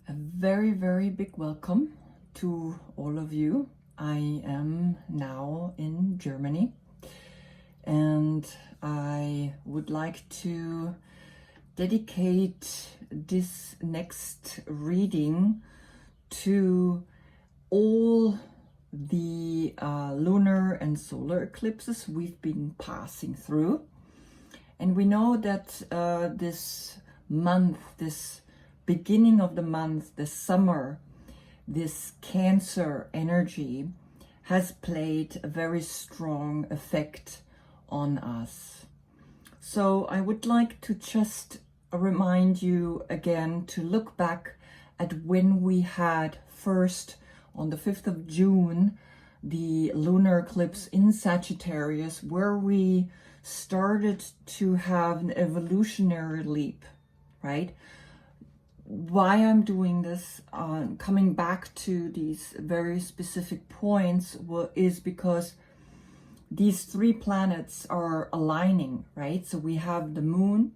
A very, very big welcome to all of you. I am now in Germany and I would like to dedicate this next reading to all the lunar and solar eclipses we've been passing through. And we know that this month, this beginning of the month, the summer, this Cancer energy has played a very strong effect on us. So I would like to just remind you again to look back at when we had first on the 5th of June, the lunar eclipse in Sagittarius, where we started to have an evolutionary leap, right? Why I'm doing this, coming back to these very specific points, is because these three planets are aligning, right? So we have the moon,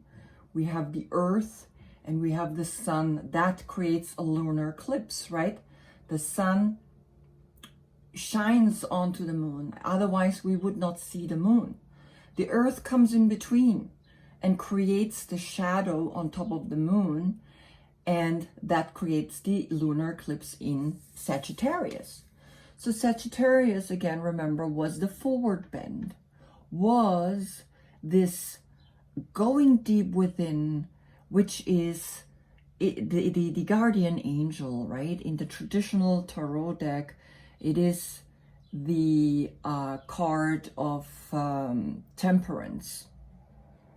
we have the earth, and we have the sun. That creates a lunar eclipse, right? The sun shines onto the moon, otherwise we would not see the moon. The earth comes in between and creates the shadow on top of the moon, and that creates the lunar eclipse in Sagittarius. So Sagittarius, again, remember, was the forward bend, was this going deep within, which is the guardian angel, right? In the traditional tarot deck, it is the card of temperance.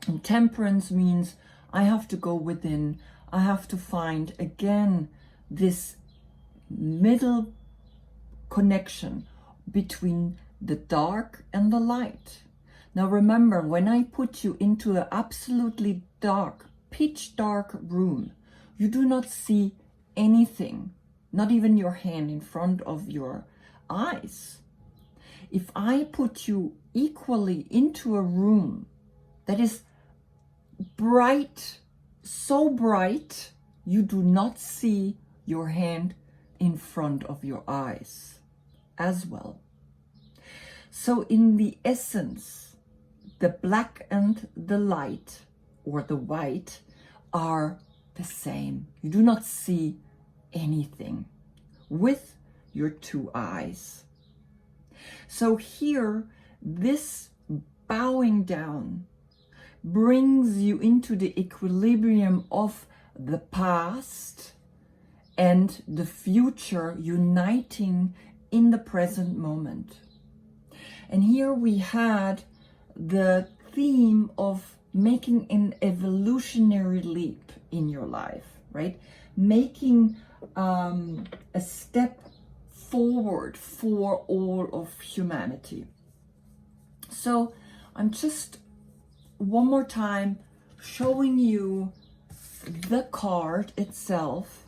And temperance means I have to go within. I have to find, again, this middle connection between the dark and the light. Now remember, when I put you into an absolutely dark, pitch dark room, you do not see anything, not even your hand in front of your eyes. If I put you equally into a room that is bright, so bright, you do not see your hand in front of your eyes as well. So in the essence, the black and the light, or the white, are the same. You do not see anything with your two eyes. So here, this bowing down brings you into the equilibrium of the past and the future uniting in the present moment. And here we had the theme of making an evolutionary leap in your life, right? Making a step forward for all of humanity. So I'm just one more time showing you the card itself,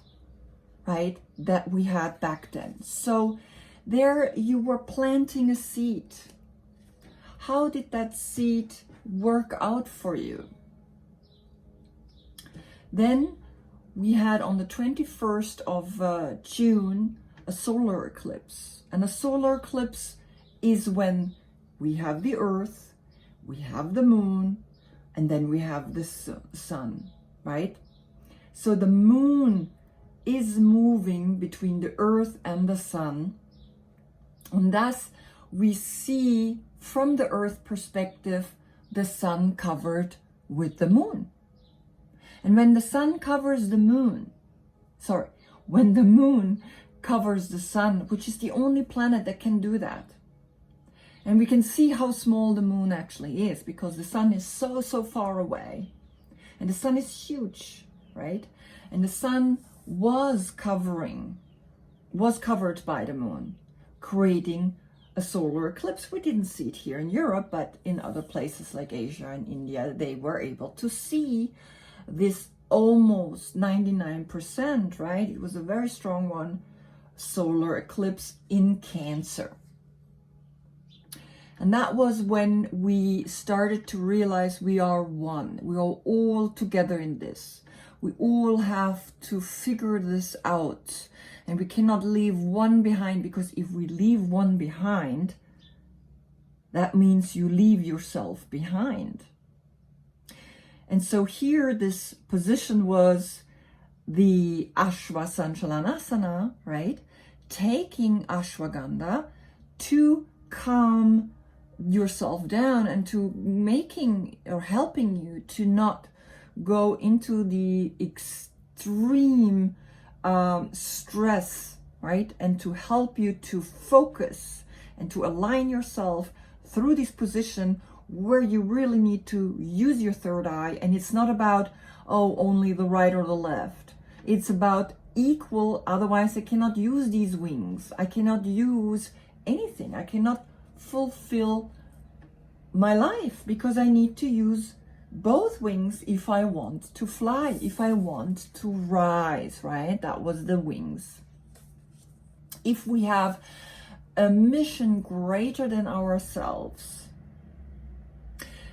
right, that we had back then. So there you were planting a seed. How did that seed work out for you? Then we had on the 21st of June a solar eclipse. And a solar eclipse is when we have the earth, we have the moon, and then we have the sun, right? So the moon is moving between the earth and the sun. And thus we see from the earth perspective, the sun covered with the moon. And when the sun covers the moon, when the moon covers the sun, which is the only planet that can do that. And we can see how small the moon actually is because the sun is so far away. And the sun is huge, right? And the sun was covered by the moon, creating a solar eclipse. We didn't see it here in Europe, but in other places like Asia and India, they were able to see this almost 99%, right? It was a very strong one, solar eclipse in Cancer. And that was when we started to realize we are one. We are all together in this. We all have to figure this out, and we cannot leave one behind, because if we leave one behind, that means you leave yourself behind. And so here this position was the Ashwa Sanchalanasana, right? Taking ashwagandha to calm yourself down and to making or helping you to not go into the extreme stress, right? And to help you to focus and to align yourself through this position where you really need to use your third eye. And it's not about, oh, only the right or the left. It's about equal, otherwise I cannot use these wings. I cannot use anything. I cannot fulfill my life, because I need to use both wings if I want to fly, if I want to rise, right? That was the wings. If we have a mission greater than ourselves.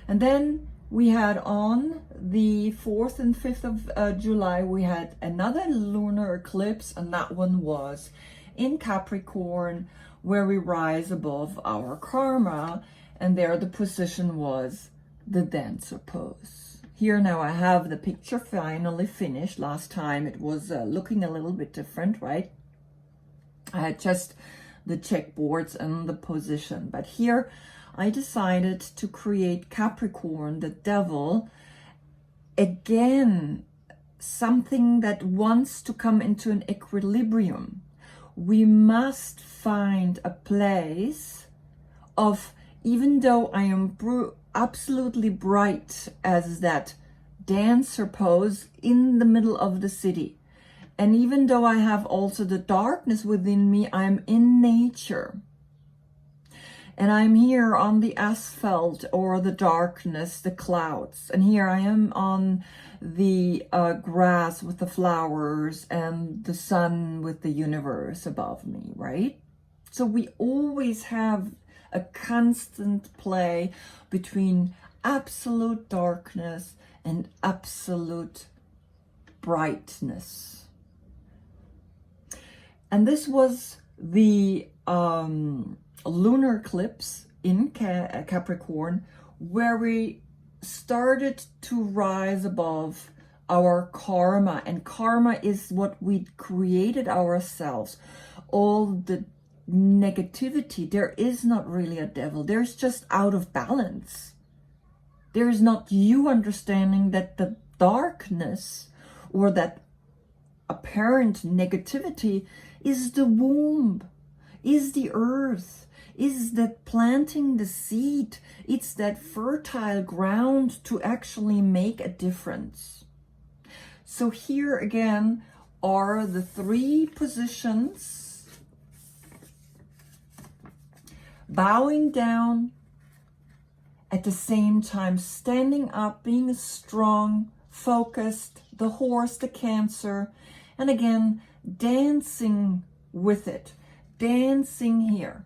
And then we had on the 4th and 5th of July, we had another lunar eclipse, and that one was in Capricorn, where we rise above our karma, and there the position was the dancer pose. Here now I have the picture finally finished. Last time it was looking a little bit different, right? I had just the checkboards and the position, but here I decided to create Capricorn, the devil, again, something that wants to come into an equilibrium. We must find a place of, even though I am absolutely bright as that dancer pose in the middle of the city, and even though I have also the darkness within me, I am in nature. And I'm here on the asphalt or the darkness, the clouds. And here I am on the grass with the flowers and the sun with the universe above me, right? So we always have a constant play between absolute darkness and absolute brightness. And this was the lunar eclipse in Capricorn, where we started to rise above our karma. And karma is what we created ourselves. All the negativity, there is not really a devil. There's just out of balance. There is not you understanding that the darkness or that apparent negativity is the womb, is the earth, is that planting the seed. It's that fertile ground to actually make a difference. So here again are the 3 positions: bowing down, at the same time standing up, being strong, focused, the horse, the Cancer, and again dancing with it, dancing here,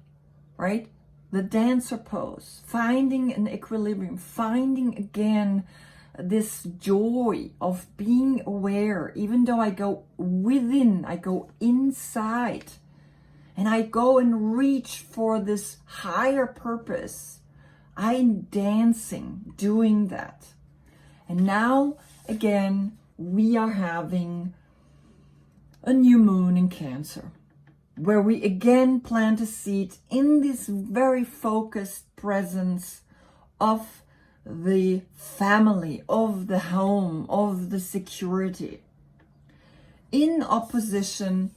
right? The dancer pose, finding an equilibrium, finding again this joy of being aware. Even though I go within, I go inside, and I go and reach for this higher purpose. I'm dancing, doing that. And now again, we are having a new moon in Cancer, where we again plant a seed in this very focused presence of the family, of the home, of the security, in opposition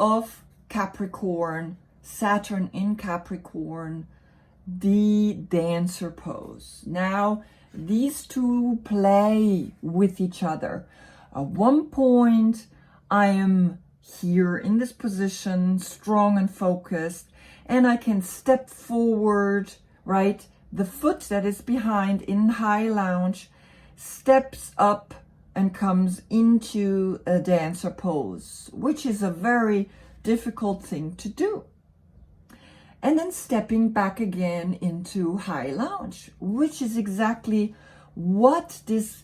of Capricorn, Saturn in Capricorn, the dancer pose. Now these two play with each other. At one point I am here in this position, strong and focused, and I can step forward, right? The foot that is behind in high lounge steps up and comes into a dancer pose, which is a very difficult thing to do. And then stepping back again into high lounge, which is exactly what this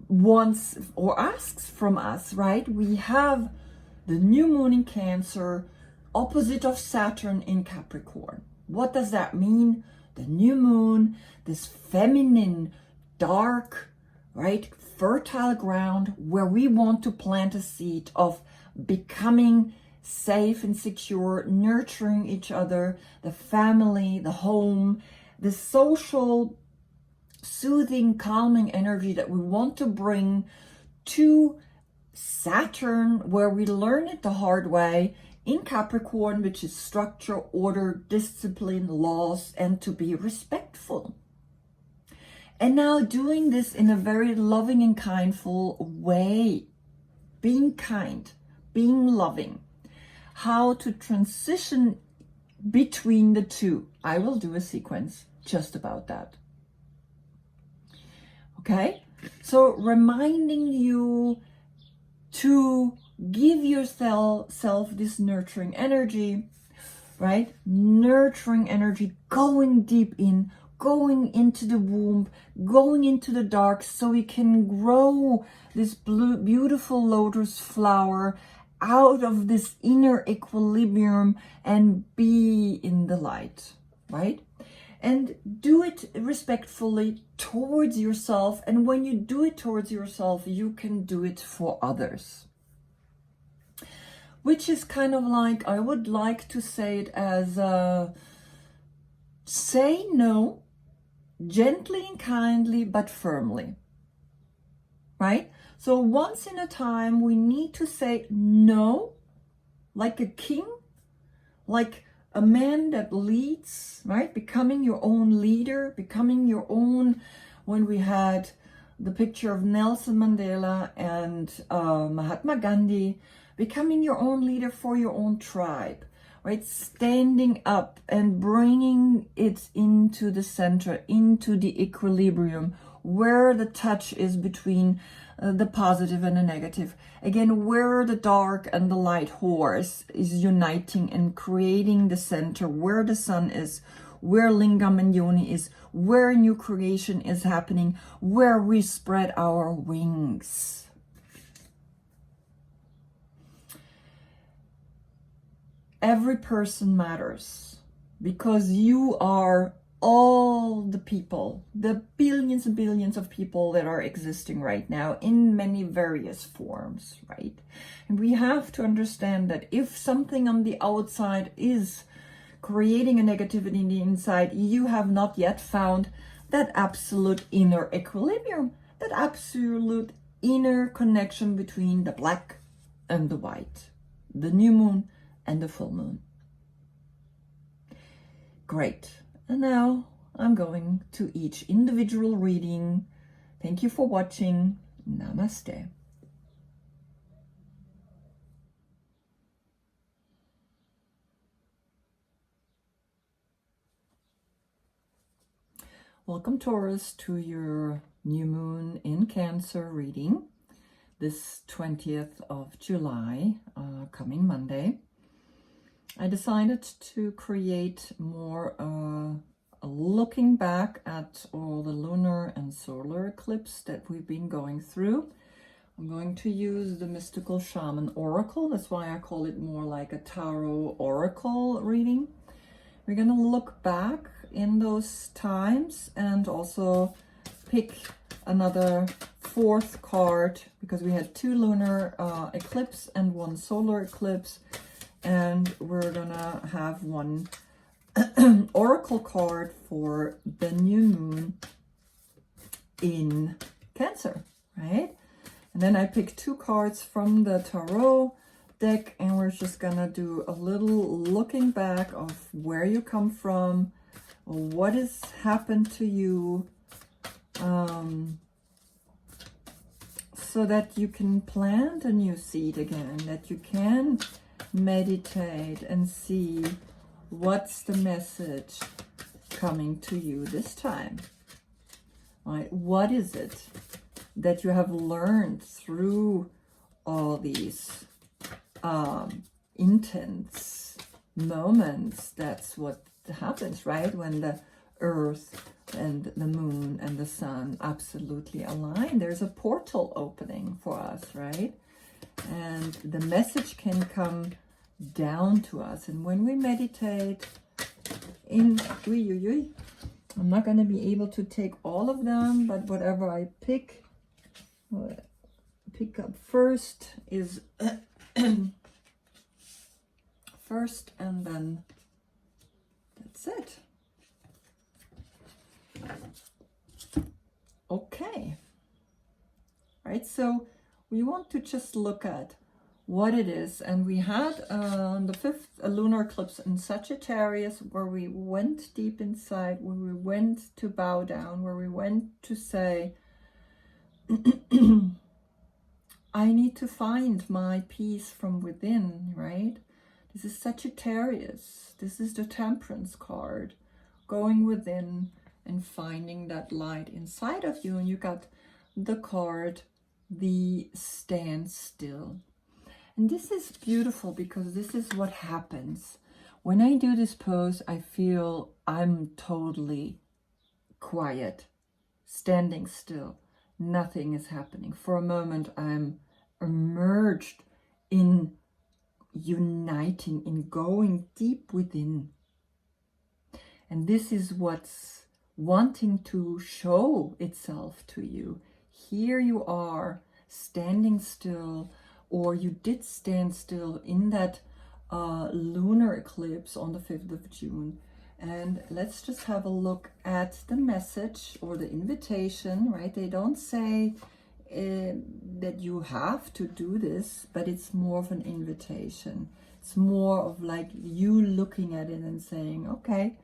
wants or asks from us, right? We have the new moon in Cancer, opposite of Saturn in Capricorn. What does that mean? The new moon, this feminine, dark, right, fertile ground where we want to plant a seed of becoming safe and secure, nurturing each other, the family, the home, the social, soothing, calming energy that we want to bring to Saturn, where we learn it the hard way, in Capricorn, which is structure, order, discipline, laws, and to be respectful. And now doing this in a very loving and kindful way, being kind, being loving, how to transition between the two. I will do a sequence just about that. Okay, so reminding you to give yourself this nurturing energy, right? Nurturing energy, going deep in, going into the womb, going into the dark, so we can grow this beautiful lotus flower out of this inner equilibrium and be in the light, right? And do it respectfully towards yourself. And when you do it towards yourself, you can do it for others. Which is kind of like, I would like to say it as, say no, gently and kindly, but firmly, right? So once in a time, we need to say no, like a king, like a man that leads, right? Becoming your own leader, becoming your own, when we had the picture of Nelson Mandela and Mahatma Gandhi, becoming your own leader for your own tribe, right? Standing up and bringing it into the center, into the equilibrium, where the touch is between the positive and the negative. Again, where the dark and the light horse is uniting and creating the center, where the sun is, where Lingam and Yoni is, where new creation is happening, where we spread our wings. Every person matters, because you are all the people, the billions and billions of people that are existing right now in many various forms, right? And we have to understand that if something on the outside is creating a negativity in the inside, you have not yet found that absolute inner equilibrium, that absolute inner connection between the black and the white, the new moon and the full moon. Great. And now I'm going to each individual reading. Thank you for watching. Namaste. Welcome, Taurus, to your new moon in Cancer reading. This 20th of July, coming Monday. I decided to create more looking back at all the lunar and solar eclipse that we've been going through. I'm going to use the Mystical Shaman Oracle. That's why I call it more like a tarot oracle reading. We're going to look back in those times and also pick another fourth card, because we had 2 lunar eclipse and 1 solar eclipse. And we're gonna have 1 oracle card for the new moon in Cancer, right? And then I picked 2 cards from the tarot deck, and we're just gonna do a little looking back of where you come from, what has happened to you, so that you can plant a new seed again, that you can meditate and see what's the message coming to you this time. Right? What is it that you have learned through all these intense moments? That's what happens, right? When the Earth and the moon and the sun absolutely align. There's a portal opening for us, right? And the message can come down to us. And when we meditate in, I'm not going to be able to take all of them, but whatever I pick up first is first, and then that's it. Okay. Right, so we want to just look at what it is. And we had the 5th lunar eclipse in Sagittarius, where we went deep inside, where we went to bow down, where we went to say, I need to find my peace from within, right? This is Sagittarius. This is the Temperance card, going within and finding that light inside of you. And you got the card, the Stand Still. And this is beautiful because this is what happens. When I do this pose, I feel I'm totally quiet, standing still. Nothing is happening. For a moment, I'm immersed in uniting, in going deep within. And this is what's wanting to show itself to you. Here you are standing still, or you did stand still in that lunar eclipse on the 5th of June. And let's just have a look at the message or the invitation, right? They don't say that you have to do this, but it's more of an invitation. It's more of like you looking at it and saying, okay,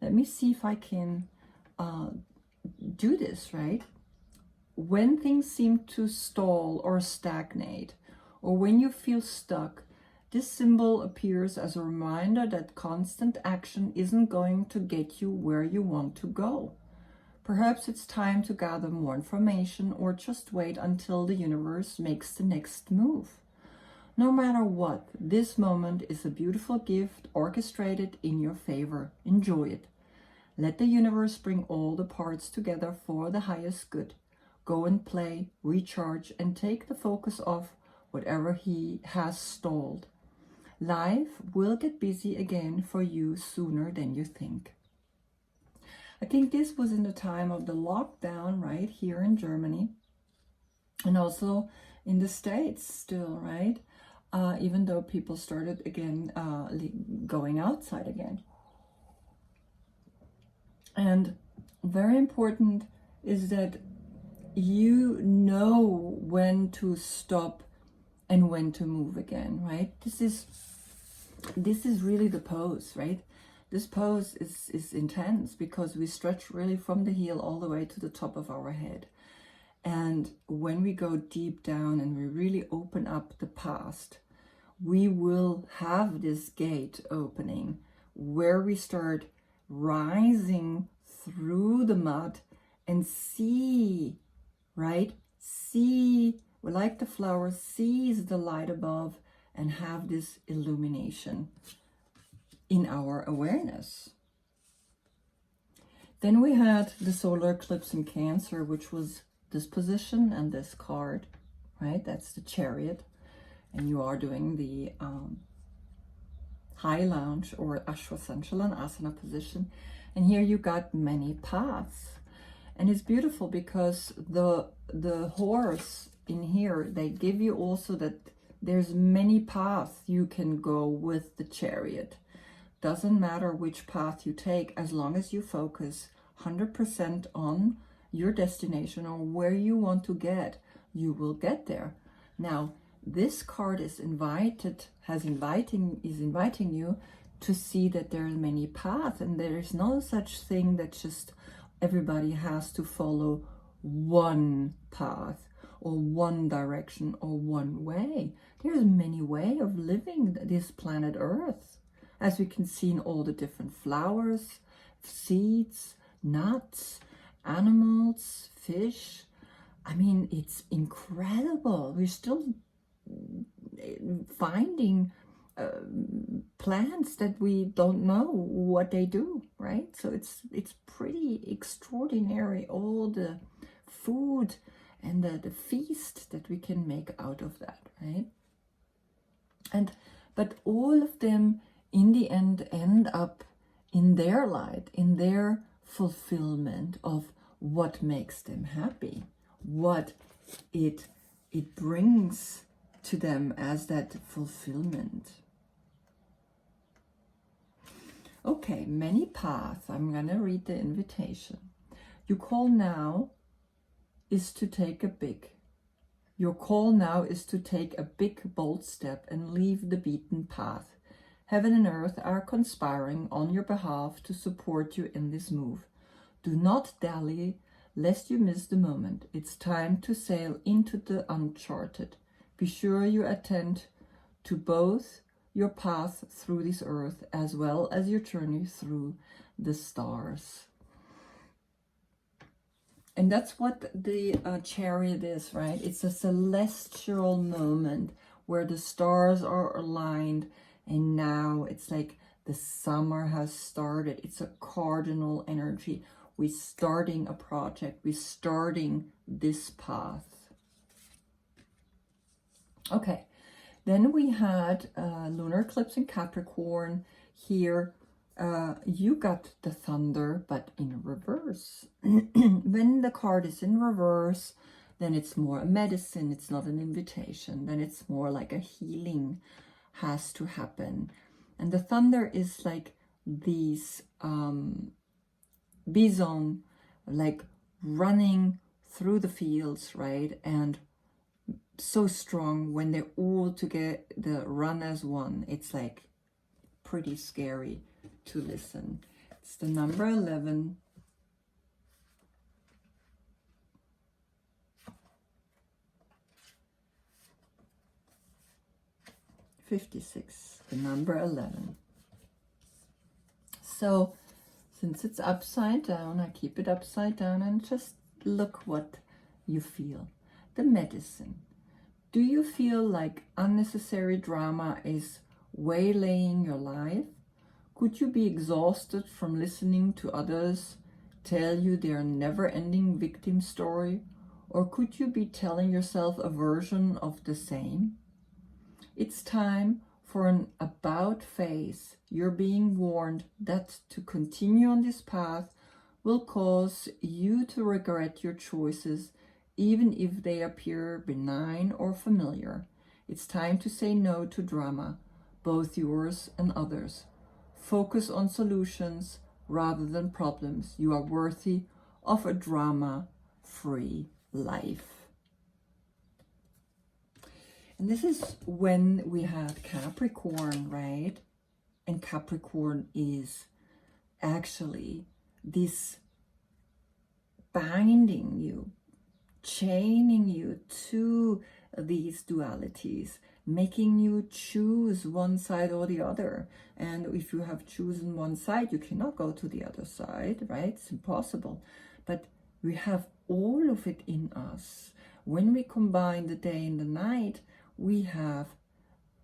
let me see if I can do this, right? When things seem to stall or stagnate, or when you feel stuck, this symbol appears as a reminder that constant action isn't going to get you where you want to go. Perhaps it's time to gather more information, or just wait until the universe makes the next move. No matter what, this moment is a beautiful gift orchestrated in your favor. Enjoy it. Let the universe bring all the parts together for the highest good. Go and play, recharge, and take the focus off whatever he has stalled. Life will get busy again for you sooner than you think. I think this was in the time of the lockdown, right, here in Germany, and also in the States still, right, even though people started again going outside again. And very important is that you know when to stop and when to move again, right? This is really the pose, right? This pose is intense because we stretch really from the heel all the way to the top of our head. And when we go deep down and we really open up the past, we will have this gate opening where we start rising through the mud and see, right? See, like the flower sees the light above, and have this illumination in our awareness. Then we had the solar eclipse in Cancer, which was this position and this card, right? That's the Chariot. And you are doing the high lounge or Ashwasandhala asana position. And here you got many paths. And it's beautiful because the horse in here, they give you also that there's many paths you can go with the Chariot. Doesn't matter which path you take, as long as you focus 100% on your destination or where you want to get, you will get there. Now, this card is inviting you to see that there are many paths, and there is no such thing that just everybody has to follow one path or one direction or one way. There's many ways of living this planet Earth, as we can see in all the different flowers, seeds, nuts, animals, fish. I mean, it's incredible. We're still finding plants that we don't know what they do, right? So it's pretty extraordinary, all the food and the feast that we can make out of that, right? But all of them in the end up in their light, in their fulfillment of what makes them happy, what it brings to them as that fulfillment. Okay, many paths. I'm gonna read the invitation. Your call now is to take a big bold step and leave the beaten path. Heaven and earth are conspiring on your behalf to support you in this move. Do not dally, lest you miss the moment. It's time to sail into the uncharted. Be sure you attend to both your path through this earth as well as your journey through the stars. And that's what the chariot is, right? It's a celestial moment where the stars are aligned, and now it's like the summer has started. It's a cardinal energy. We're starting a project. We're starting this path. Okay, then we had lunar eclipse in Capricorn. Here, you got the thunder, but in reverse. When the card is in reverse, then it's more a medicine. It's not an invitation. Then it's more like a healing has to happen. And the thunder is like these bison, like running through the fields, right? And so strong when they're all together, run as one. It's like pretty scary to listen. It's the number 11. '56, the number 11. So since it's upside down, I keep it upside down and just look what you feel. The medicine. Do you feel like unnecessary drama is waylaying your life? Could you be exhausted from listening to others tell you their never-ending victim story? Or could you be telling yourself a version of the same? It's time for an about phase. You're being warned that to continue on this path will cause you to regret your choices, even if they appear benign or familiar. It's time to say no to drama, both yours and others. Focus on solutions rather than problems. You are worthy of a drama-free life. And this is when we have Capricorn, right? And Capricorn is actually this binding you, chaining you to these dualities, making you choose one side or the other. And if you have chosen one side, you cannot go to the other side, right? It's impossible. But we have all of it in us. When we combine the day and the night, we have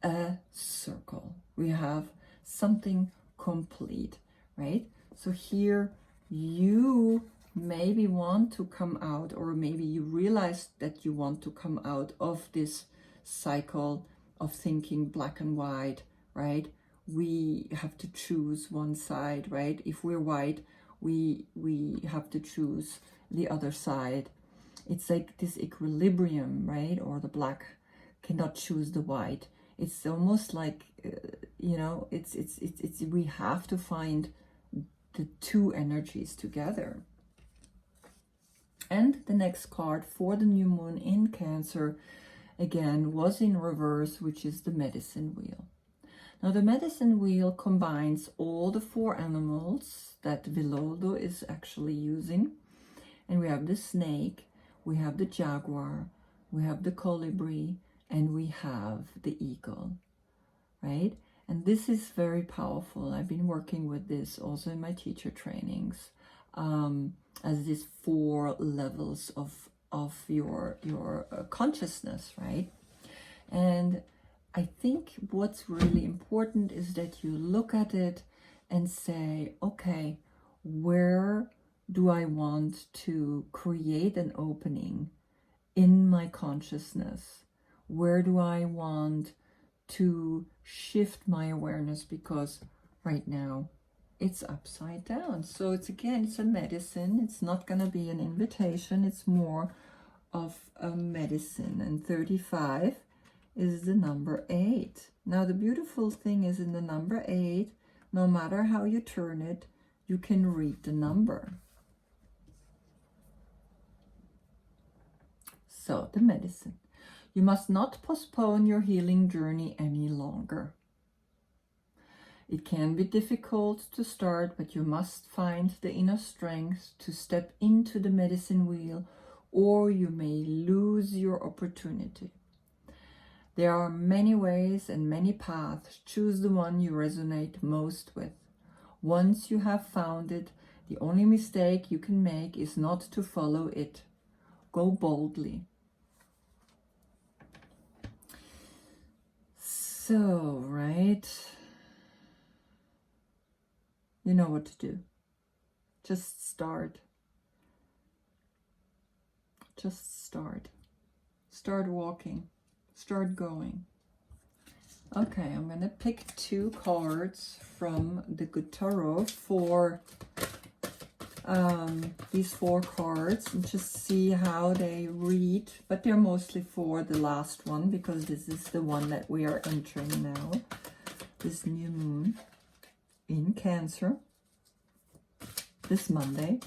a circle. We have something complete, right? So here you maybe want to come out, or maybe you realize that you want to come out of this cycle of thinking black and white, right? We have to choose one side, right? If we're white, we have to choose the other side. It's like this equilibrium, right? Or the black cannot choose the white. It's almost like it's we have to find the two energies together. And the next card for the new moon in Cancer again was in reverse, which is the medicine wheel. Now the medicine wheel combines all the four animals that Viloldo is actually using, and we have the snake, we have the jaguar, we have the colibri, and we have the eagle, right? And this is very powerful. I've been working with this also in my teacher trainings, as these 4 levels of your consciousness, right? And I think what's really important is that you look at it and say, okay, where do I want to create an opening in my consciousness? Where do I want to shift my awareness? Because right now it's upside down. So it's a medicine. It's not going to be an invitation. It's more of a medicine. And 35 is the number 8. Now the beautiful thing is, in the number 8, no matter how you turn it, you can read the number. So the medicine. You must not postpone your healing journey any longer. It can be difficult to start, but you must find the inner strength to step into the medicine wheel, or you may lose your opportunity. There are many ways and many paths. Choose the one you resonate most with. Once you have found it, the only mistake you can make is not to follow it. Go boldly. So, right? You know what to do. Just start. Just start. Start walking. Start going. Okay, I'm going to pick 2 cards from the Good Tarot for these 4 cards and just see how they read. But they're mostly for the last one, because this is the one that we are entering now. This new moon in Cancer this Monday.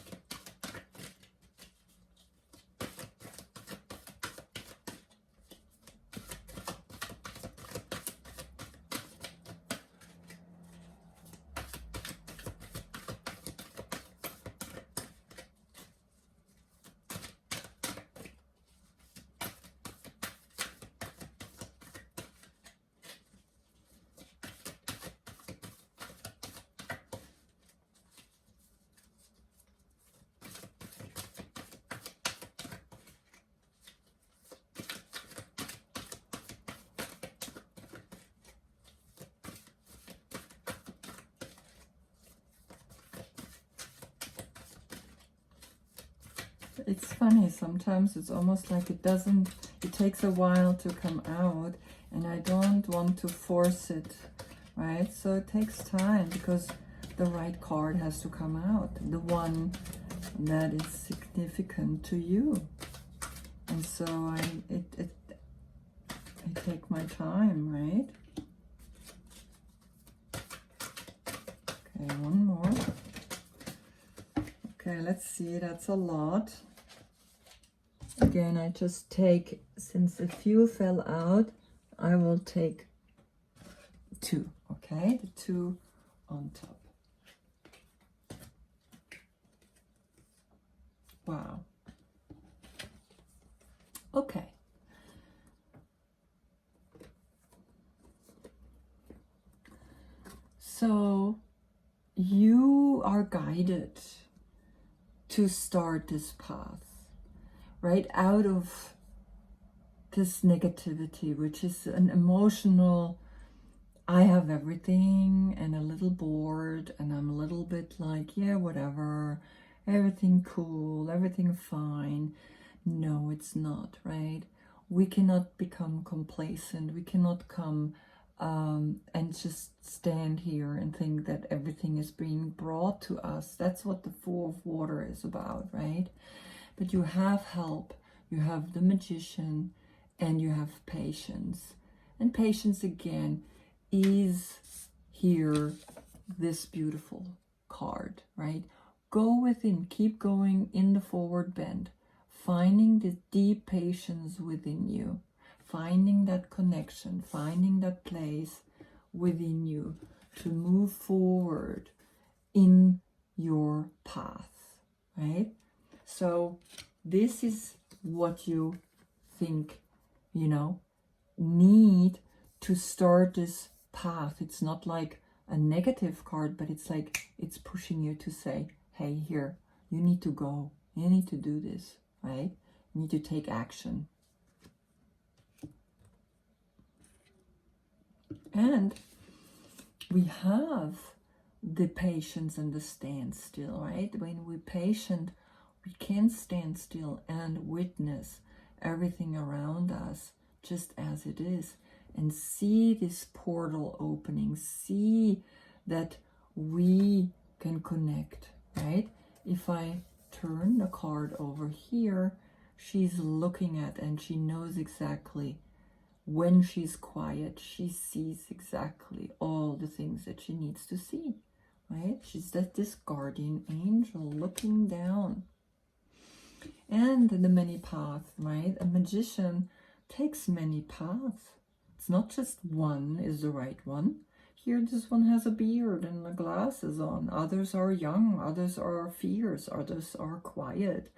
It's funny, sometimes it's almost like it takes a while to come out, and I don't want to force it, right? So it takes time, because the right card has to come out, the one that is significant to you. And so I take my time, right? Okay, one more. Okay, let's see, that's a lot. Again, I just take, since a few fell out, I will take 2, okay? The 2 on top. Wow. Okay. So you are guided to start this path, right, out of this negativity, which is an emotional, I have everything and a little bored, and I'm a little bit like, yeah, whatever, everything cool, everything fine. No, it's not, right? We cannot become complacent. We cannot come and just stand here and think that everything is being brought to us. That's what the Four of Water is about, right? But you have help, you have the Magician, and you have patience. And patience, again, is here, this beautiful card, right? Go within, keep going in the forward bend, finding the deep patience within you, finding that connection, finding that place within you to move forward in your path, right? So this is what you think, need to start this path. It's not like a negative card, but it's like it's pushing you to say, hey, here, you need to go. You need to do this, right? You need to take action. And we have the patience and the standstill, right? When we're patient, we can stand still and witness everything around us just as it is, and see this portal opening, see that we can connect, right? If I turn the card over here, she's looking at, and she knows exactly when she's quiet, she sees exactly all the things that she needs to see, right? She's this guardian angel looking down. And the many paths, right? A magician takes many paths. It's not just one is the right one. Here, this one has a beard and the glasses on. Others are young, others are fierce, others are quiet.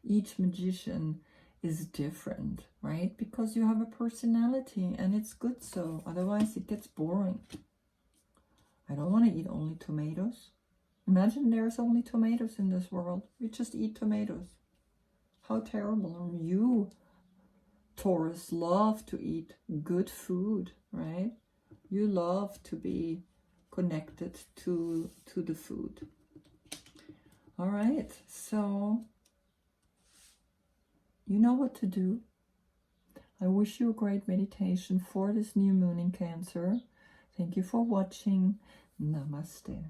Each magician is different, right? Because you have a personality, and it's good so. Otherwise, it gets boring. I don't want to eat only tomatoes. Imagine there's only tomatoes in this world. We just eat tomatoes. How terrible. And you, Taurus, love to eat good food, right? You love to be connected to the food. All right, so you know what to do. I wish you a great meditation for this new moon in Cancer. Thank you for watching. Namaste.